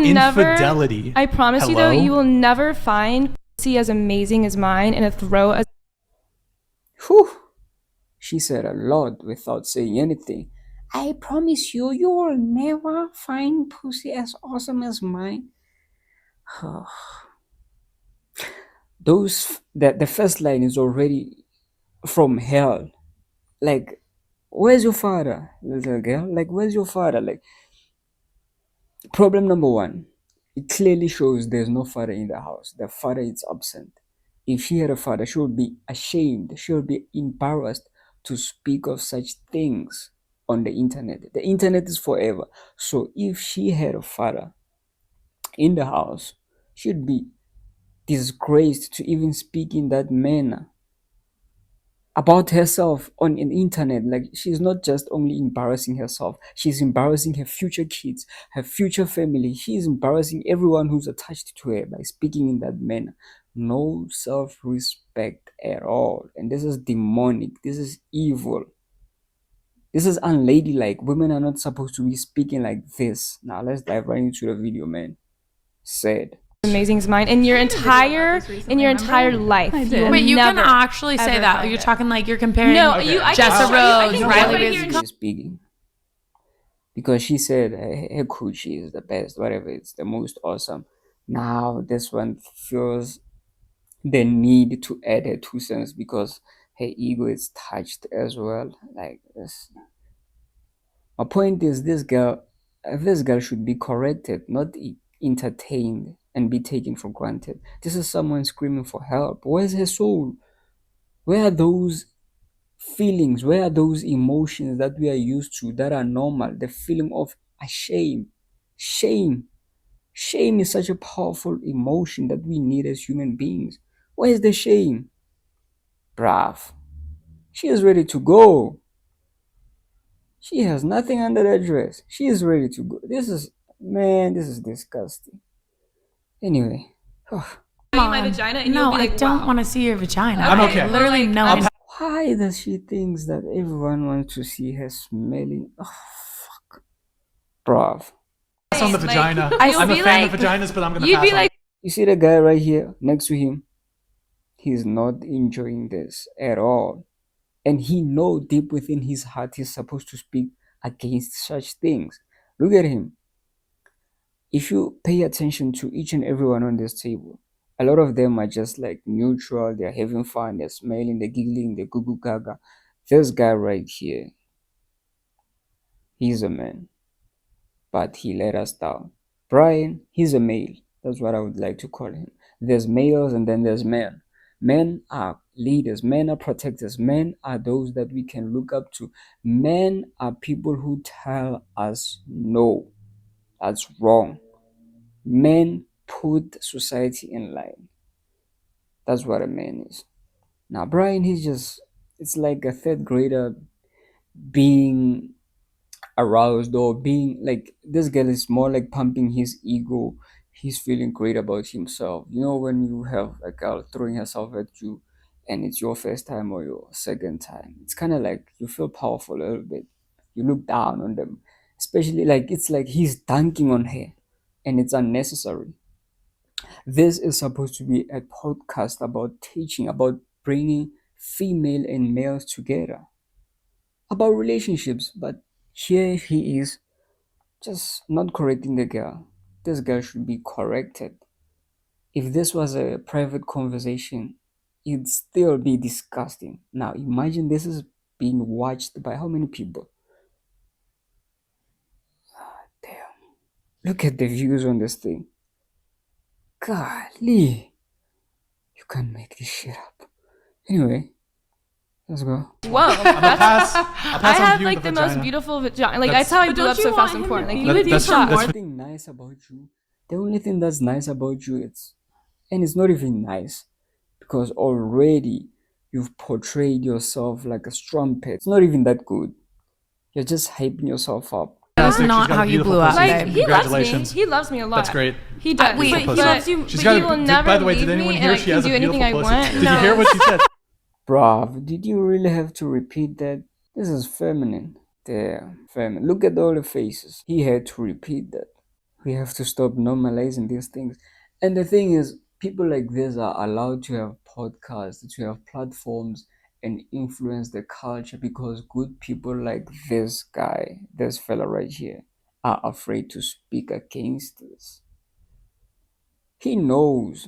Infidelity. I promise you though, you will never find pussy as amazing as mine and a throw as Whew. She said a lot without saying anything. I promise you, you will never find pussy as awesome as mine. The first line is already from hell. Like, where's your father, little girl? Like, where's your father? Like, problem number one, it clearly shows there's no father in the house. The father is absent. If she had a father, she would be ashamed. She would be embarrassed to speak of such things on the internet. The internet is forever. So if she had a father in the house, she'd be disgraced to even speak in that manner about herself on the internet. Like, she's not just only embarrassing herself, she's embarrassing her future kids, her future family. She's embarrassing everyone who's attached to her by speaking in that manner. No self-respect at all. And this is demonic. This is evil. This is unladylike. Women are not supposed to be speaking like this. Now let's dive right into the video, man. Said amazing as mine in your entire life. Wait, you can actually say that? You're talking like you're comparing Jessa Rhodes, Riley She's speaking because she said her coochie is the best, whatever, it's the most awesome. Now this one feels the need to add her 2 cents because her ego is touched as well. Like this. My point is, this girl should be corrected, not entertained and be taken for granted. This is someone screaming for help. Where's her soul? Where are those feelings? Where are those emotions that we are used to that are normal? The feeling of shame. Shame is such a powerful emotion that we need as human beings. Where is the shame? Bruv. She is ready to go. She has nothing under that dress. She is ready to go. This is disgusting. Anyway. my vagina and No, you'll be like, I don't wow. want to see your vagina. I'm okay. Literally, no. Why does she think that everyone wants to see her smelling? Oh, fuck. Bruv. Pass on the vagina. I'll I'm a be fan like- of vaginas, but I'm gonna You'd pass be on like, You see the guy right here next to him? He's not enjoying this at all. And he know deep within his heart he's supposed to speak against such things. Look at him. If you pay attention to each and everyone on this table, a lot of them are just like neutral. They're having fun. They're smiling. They're giggling. They're goo goo gaga. This guy right here, he's a man, but he let us down. Brian, he's a male. That's what I would like to call him. There's males and then there's men. Men are leaders. Men are protectors. Men are those that we can look up to. Men are people who tell us no. That's wrong. Men put society in line. That's what a man is. Now, Brian, it's like a third grader being aroused, or being like, this girl is more like pumping his ego. He's feeling great about himself. You know, when you have a girl throwing herself at you and it's your first time or your second time, it's kind of like you feel powerful a little bit. You look down on them, especially like it's like he's dunking on her and it's unnecessary. This is supposed to be a podcast about teaching, about bringing female and males together, about relationships. But here he is just not correcting the girl. This girl should be corrected. If this was a private conversation, it'd still be disgusting. Now imagine this is being watched by how many people? Damn. Look at the views on this thing. Golly. You can't make this shit up. Anyway, let's go. whoa. I'll pass I on have viewing like the the most vagina. beautiful vagina. Like, That's- that's how I But blew don't up you so want fast him and to porn. Like, be you with would you be for shocked. more The thing nice about you, the only thing that's nice about you, and it's not even nice, because already you've portrayed yourself like a strumpet. It's not even that good. You're just hyping yourself up. That's She's not got a how you beautiful blew up, pussy. Like, babe. he loves me. Congratulations. He loves me a lot. That's great. He does. wait, but he but loves you. She's but got he will never by the way, leave did anyone me, hear and I she can has a do anything I beautiful pussy? want. Did you hear what she said? Bruv, did you really have to repeat that? This is feminine. Damn, feminine. Look at all the faces. He had to repeat that. We have to stop normalizing these things. And the thing is, people like this are allowed to have podcasts, to have platforms, and influence the culture because good people like this guy, this fella right here, are afraid to speak against this. He knows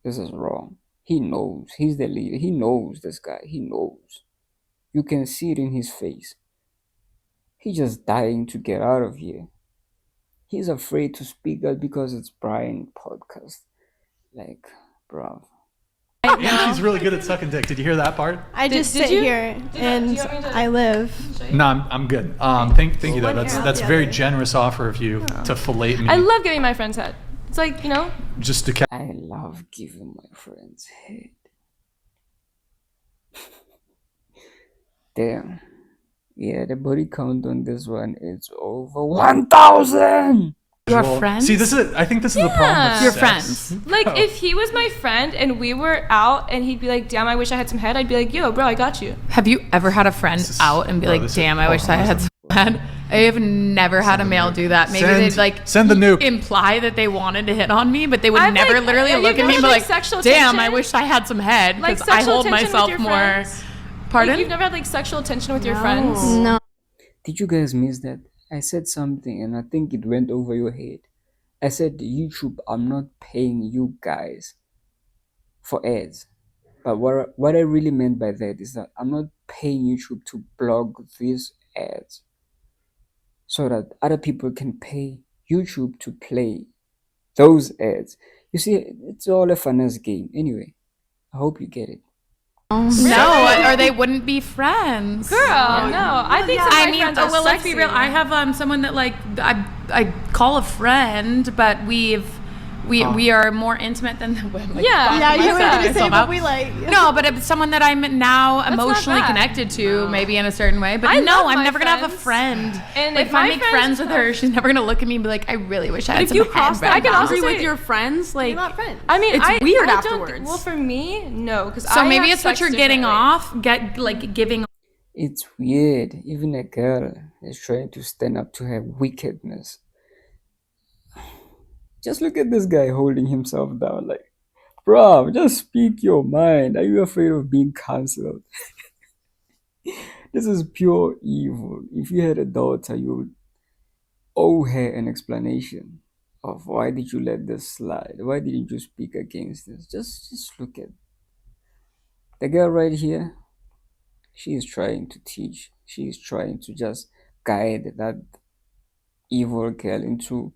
this is wrong. He knows. He's the leader. He knows this guy. He knows. You can see it in his face. He's just dying to get out of here. He's afraid to speak out because it's Brian podcast. Like, bro. And she's really good at sucking dick. Did you hear that part? I just sit here and I live. No, I'm good. Thank you though. That's a very generous offer of you to fillet me. I love giving my friends head. It's like, just to I love giving my friends head. Damn. Yeah, the body count on this one is over 1,000. Your friends? See, I think this is the problem with Your sex. friends. like if he was my friend and we were out and he'd be like, damn, I wish I had some head, I'd be like, yo, bro, I got you. Have you ever had a friend out and be like, damn, I wish I had some head? I have never had a male do that. Maybe they'd like send the nuke. Imply that they wanted to hit on me, but they would never like, literally have look you at me and never be had, like, sexual damn, tension? I wish I had some head Like because I sexual hold tension with myself your more. friends? Pardon? Like, you've never had like sexual tension with your friends? No. Did you guys miss that? I said something and I think it went over your head. I said, YouTube, I'm not paying you guys for ads. But what I really meant by that is that I'm not paying YouTube to block these ads so that other people can pay YouTube to play those ads. You see, it's all a finesse game. Anyway, I hope you get it. No, or they wouldn't be friends. Girl, no. I think some of my friends are well, let's be sexy. real. I have someone that like I call a friend, but we are more intimate than the women. Yeah, you were going to say myself what out. we like. No, but it's someone that I'm now not emotionally bad. connected to, maybe in a certain way. But I no, love I'm my never gonna have a friends. friend. And like if if I my make friends friends with her, she's never gonna look at me and be like, I really wish I had If some you head cross back that I can also boundary say- with your friends, like You're not friends. I mean, It's I, weird I afterwards. Don't, well, for me, no, because So maybe it's what you're getting off, giving. It's weird. Even a girl is trying to stand up to her wickedness. Just look at this guy holding himself down like, bruh, just speak your mind. Are you afraid of being cancelled? This is pure evil. If you had a daughter, you would owe her an explanation of why did you let this slide? Why didn't you speak against this? Just look at the girl right here. She is trying to teach. She is trying to just guide that evil girl into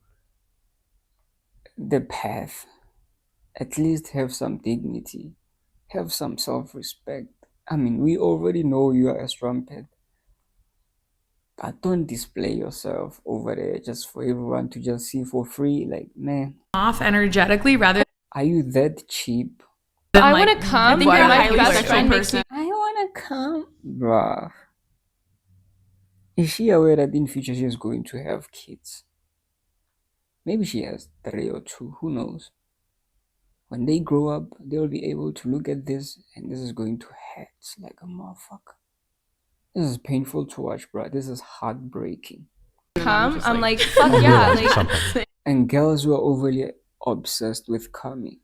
the path. At least have some dignity. Have some self-respect. I mean, we already know you are a strumpet. But don't display yourself over there just for everyone to just see for free. Like, man, Off energetically rather are you that cheap? than I like, want to come. I think you're a but my highly best sexual friend makes person. me. I wanna come. Bruh. Is she aware that in future she is going to have kids? Maybe she has 3 or 2, who knows? When they grow up, they'll be able to look at this and this is going to hurt like a motherfucker. This is painful to watch, bruh. This is heartbreaking. Come, I'm like, fuck yeah. Like, And girls who are overly obsessed with coming,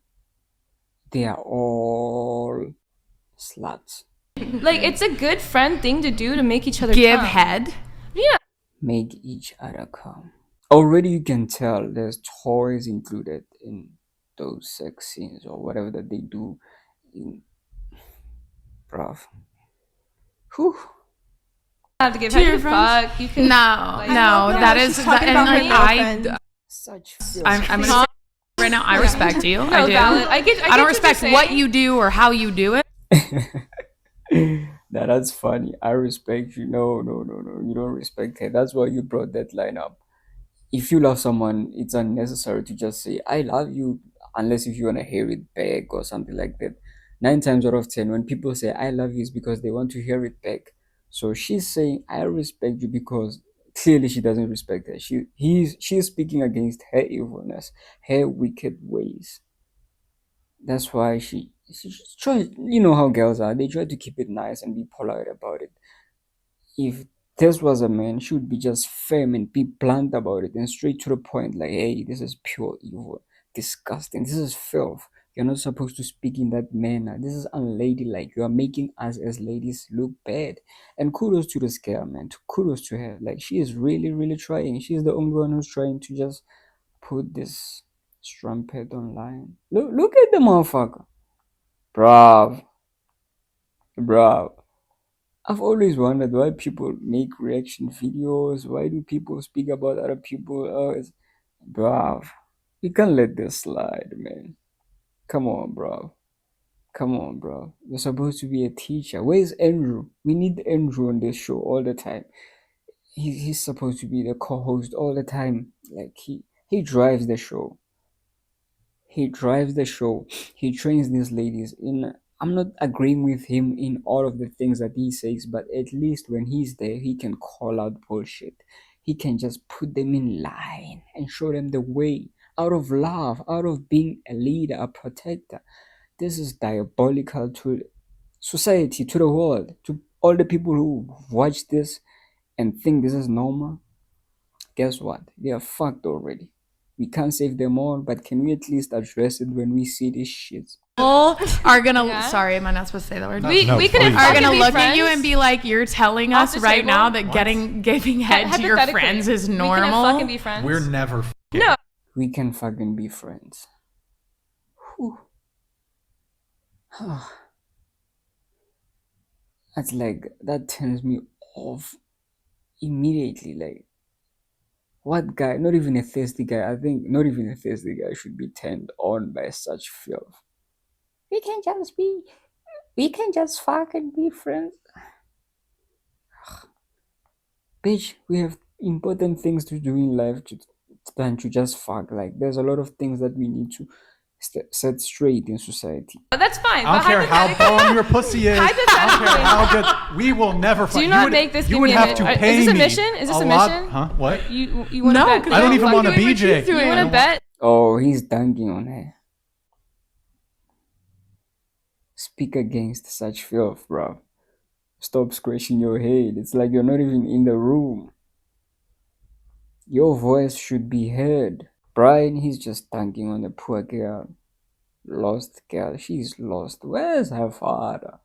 they are all sluts. like, it's a good friend thing to do to make each other give come. head. Yeah. Make each other come. Already you can tell there's toys included in those sex scenes or whatever that they do in bruv. Whew. Have to give To head. your You friends? fuck. You can. No, that is she's talking and about her like girlfriend. Such I'm gonna say right now. I respect you. No, I do. valid. I get. I don't respect what you do or how you do it. Now that's funny. I respect you. No. You don't respect her. That's why you brought that line up. If you love someone, it's unnecessary to just say, I love you, unless if you want to hear it back or something like that. 9 times out of 10, when people say, I love you, it's because they want to hear it back. So she's saying, I respect you because clearly she doesn't respect her. She is speaking against her evilness, her wicked ways. That's why she's trying, you know how girls are, they try to keep it nice and be polite about it. If this was a man, she would be just firm and be blunt about it and straight to the point, like, hey, this is pure evil, disgusting, this is filth. You're not supposed to speak in that manner. This is unladylike. You are making us as ladies look bad. And kudos to this girl, man. Kudos to her. Like, she is really, really trying. She's the only one who's trying to just put this strumpet online. Look at the motherfucker. Bruv. Bruv. I've always wondered why people make reaction videos. Why do people speak about other people? Oh, bruv. We can't let this slide, man. Come on, bro. Come on, bro. You're supposed to be a teacher. Where's Andrew? We need Andrew on this show all the time. He's supposed to be the co-host all the time. Like he drives the show. He drives the show. He trains these ladies in. I'm not agreeing with him in all of the things that he says, but at least when he's there, he can call out bullshit. He can just put them in line and show them the way out of love, out of being a leader, a protector. This is diabolical to society, to the world, to all the people who watch this and think this is normal. Guess what? They are fucked already. We can't save them all, but can we at least address it when we see this shit? People are gonna. Yeah. Sorry, am I not supposed to say that word? We No, could please. Are gonna be look friends. at you and be like, "You're telling Off us the right table? now that What? giving head to your Hypothetically, friends is We normal." can fucking be friends. We're never. No. We can fucking be friends. Whew. That's like, that turns me off immediately. Like, what guy, not even a thirsty guy, I think not even a thirsty guy should be turned on by such filth. We can just fucking be friends. Bitch, we have important things to do in life than to just fuck. Like, there's a lot of things that we need to set straight in society. That's fine. I don't but care how hypothetically- bone your pussy is. I don't care how good. We will never. Do not make this You give would me a have hit. to Is pay this a me mission? Is this a lot- mission? Huh? What? You want to No, bet? 'cause I don't even fuck want to doing what BJ. she's doing. You want to bet? Oh, he's dunking on her. Speak against such filth, bro. Stop scratching your head. It's like you're not even in the room. Your voice should be heard. Brian, he's just dunking on the poor girl. Lost girl. She's lost. Where's her father?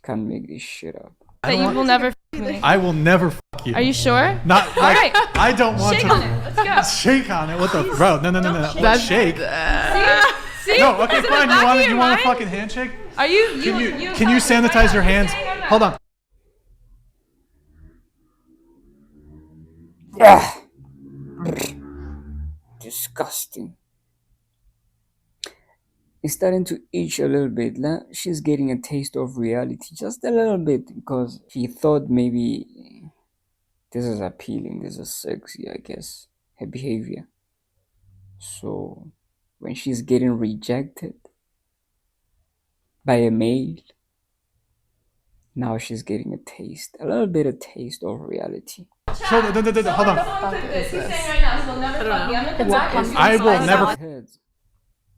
Can't make this shit up. That you will never fuck me. I will never fuck you. Are you sure? Not like right. I don't want Shake to on it. Let's go. shake on it. What the bro? No. That's- Shake. See? No. Okay, Is it fine. the back of You your want a mind? fucking handshake? Are you? Can you sanitize your hands? Hold on. Yeah. Disgusting. It's starting to itch a little bit. She's getting a taste of reality, just a little bit, because she thought maybe this is appealing, this is sexy, I guess, her behavior. So when she's getting rejected by a male, now she's getting a little bit of taste of reality. Hold on. Hold on. I will never. Heads.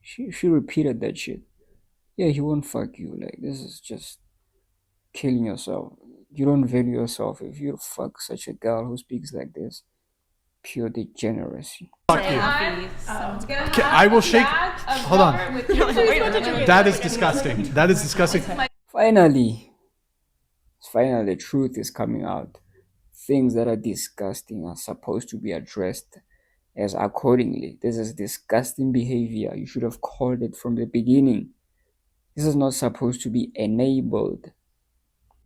She repeated that shit. Yeah, he won't fuck you. Like, this is just killing yourself. You don't value yourself if you fuck such a girl who speaks like this. Pure degeneracy. Fuck you. Okay, I will shake. Hold on. That is disgusting. That is disgusting. Finally, the truth is coming out. Things that are disgusting are supposed to be addressed as accordingly. This is disgusting behavior. You should have called it from the beginning. This is not supposed to be enabled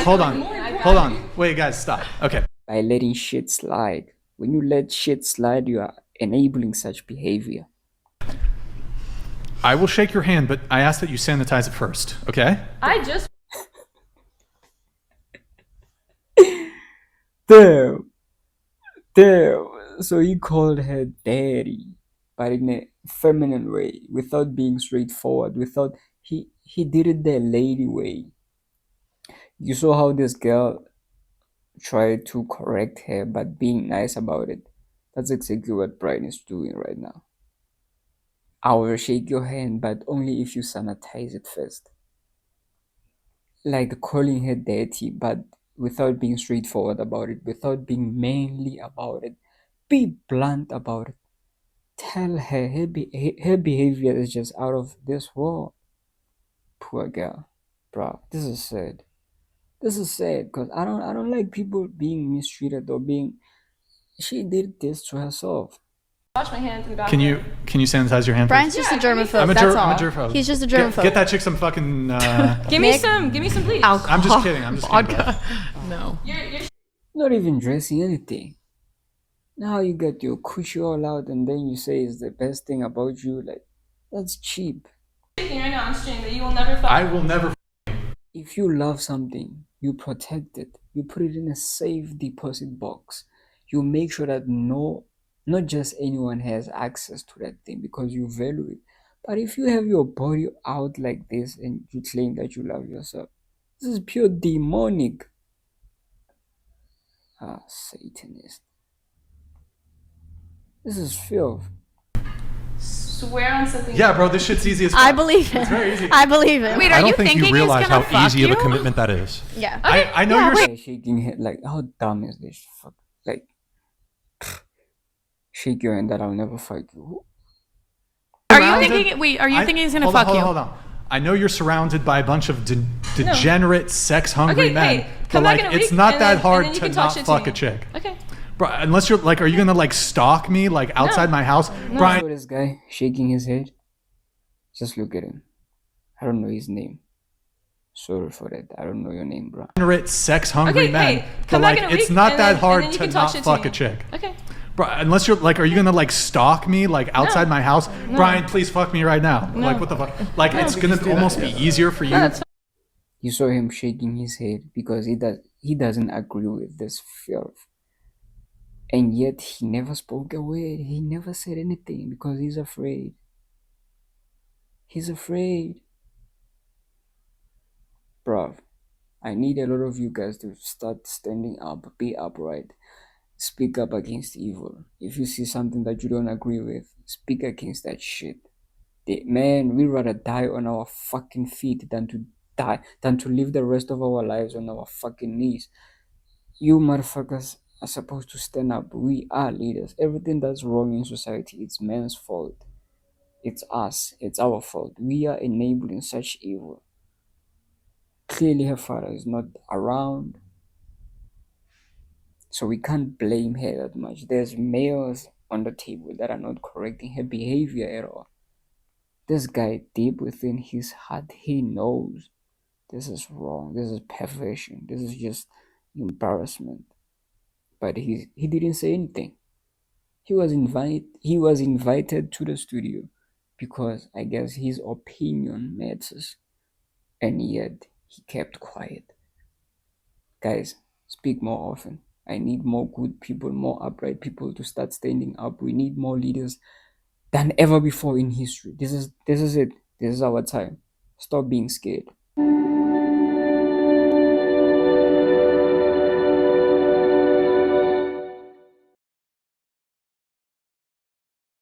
Hold on. Wait, guys, stop. Okay. by letting shit slide. When you let shit slide, you are enabling such behavior. I will shake your hand, but I ask that you sanitize it first. Okay? I just. Damn. So he called her daddy, but in a feminine way, without being straightforward, he did it the lady way. You saw how this girl tried to correct her, but being nice about it. That's exactly what Brian is doing right now. I will shake your hand, but only if you sanitize it first. Like calling her dirty, but without being straightforward about it, without being manly about it. Be blunt about it. Tell her her behavior is just out of this world. Poor girl, bro. This is sad. This is sad because I don't like people being mistreated or being. She did this to herself. Wash my hands in the bathroom. Can you sanitize your hand? Brian's Please? just a germaphobe. I'm a that's all. germaphobe. He's just a germaphobe. Get that chick some fucking. Give me some bleach. Alcohol. I'm just kidding. I'm just kidding. Vodka. No. Not even dressing anything. Now you get your cushy all out and then you say it's the best thing about you. Like, that's cheap. Right now on stream that you will never fuck. I will never. If you love something, you protect it. You put it in a safe deposit box. You make sure that not just anyone has access to that thing because you value it. But if you have your body out like this and you claim that you love yourself, this is pure demonic. Ah, Satanist. This is filth. Swear on something. Yeah, bro, this shit's easy as fuck. I believe it. It's very easy. I believe it. Wait, I are don't you think thinking you realize he's gonna how fuck easy you? of a commitment that is. Yeah. I know Yeah, you're. Like shaking head, like how dumb is this? Fuck, like shake your hand that I'll never fight you. Are you Surrounded- thinking? Wait, are you thinking he's gonna hold on, fuck you? Hold on. I know you're surrounded by a bunch of degenerate, sex-hungry Okay, men, hey, but come back like in a it's week, not and that then- hard and then you to can talk not shit to fuck me. a chick. Okay. Bro, unless you're like, are you gonna like stalk me like outside my house, Brian? So this guy shaking his head. Just look at him. I don't know his name. Sorry for that. I don't know your name, bro. Degenerate, sex-hungry Okay, men, hey, but come like back in a it's week, not and that then- hard and then you to can talk not shit to fuck me. a chick. Okay. Bro, unless you're like, are you gonna like stalk me like outside my house, Brian? Please fuck me right now. Like what the fuck? Like it's gonna almost be easier for you. You saw him shaking his head because he doesn't agree with this filth. And yet he never spoke a word. He never said anything because he's afraid. He's afraid. Bruv, I need a lot of you guys to start standing up, be upright, speak up against evil. If you see something that you don't agree with, speak against that shit. Man, we'd rather die on our fucking feet than to live the rest of our lives on our fucking knees. You motherfuckers are supposed to stand up. We are leaders. Everything that's wrong in society, it's man's fault. It's us. It's our fault. We are enabling such evil. Clearly her father is not around, so we can't blame her that much. There's males on the table that are not correcting her behavior at all. This guy, deep within his heart, he knows this is wrong. This is perversion. This is just embarrassment. But he didn't say anything. He was invited to the studio because I guess his opinion matters, and yet he kept quiet. Guys, speak more often. I need more good people, more upright people to start standing up. We need more leaders than ever before in history. This is it. This is our time. Stop being scared.